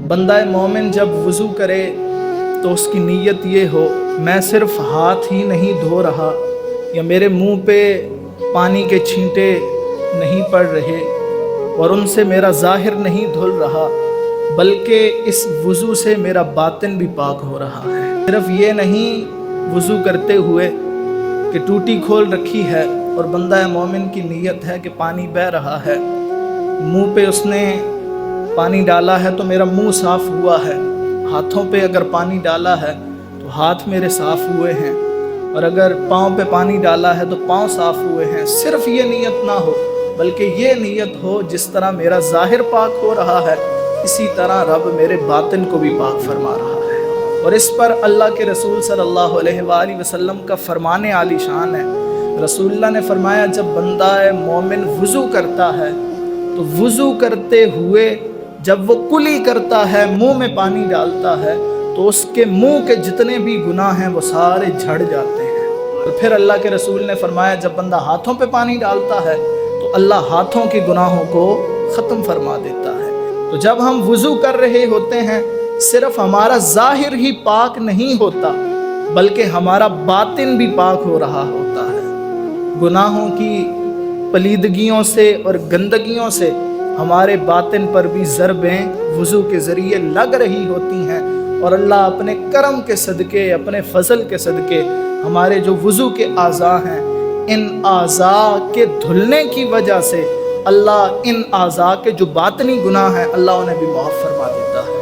بندہ مومن جب وضو کرے تو اس کی نیت یہ ہو، میں صرف ہاتھ ہی نہیں دھو رہا یا میرے منہ پہ پانی کے چھینٹے نہیں پڑ رہے اور ان سے میرا ظاہر نہیں دھل رہا، بلکہ اس وضو سے میرا باطن بھی پاک ہو رہا ہے۔ صرف یہ نہیں وضو کرتے ہوئے کہ ٹوٹی کھول رکھی ہے اور بندہ مومن کی نیت ہے کہ پانی بہہ رہا ہے، منہ پہ اس نے پانی ڈالا ہے تو میرا منہ صاف ہوا ہے، ہاتھوں پہ اگر پانی ڈالا ہے تو ہاتھ میرے صاف ہوئے ہیں، اور اگر پاؤں پہ پانی ڈالا ہے تو پاؤں صاف ہوئے ہیں۔ صرف یہ نیت نہ ہو بلکہ یہ نیت ہو، جس طرح میرا ظاہر پاک ہو رہا ہے اسی طرح رب میرے باطن کو بھی پاک فرما رہا ہے۔ اور اس پر اللہ کے رسول صلی اللہ علیہ وآلہ وسلم کا فرمان عالی شان ہے۔ رسول اللہ نے فرمایا جب بندہ مومن وضو کرتا ہے تو وضو کرتے ہوئے جب وہ کلی کرتا ہے، منہ میں پانی ڈالتا ہے تو اس کے منہ کے جتنے بھی گناہ ہیں وہ سارے جھڑ جاتے ہیں۔ اور پھر اللہ کے رسول نے فرمایا جب بندہ ہاتھوں پہ پانی ڈالتا ہے تو اللہ ہاتھوں کے گناہوں کو ختم فرما دیتا ہے۔ تو جب ہم وضو کر رہے ہوتے ہیں صرف ہمارا ظاہر ہی پاک نہیں ہوتا بلکہ ہمارا باطن بھی پاک ہو رہا ہوتا ہے۔ گناہوں کی پلیدگیوں سے اور گندگیوں سے ہمارے باطن پر بھی ضربیں وضو کے ذریعے لگ رہی ہوتی ہیں، اور اللہ اپنے کرم کے صدقے، اپنے فضل کے صدقے ہمارے جو وضو کے اعضاء ہیں، ان اعضاء کے دھلنے کی وجہ سے اللہ ان اعضاء کے جو باطنی گناہ ہیں اللہ انہیں بھی معاف فرما دیتا ہے۔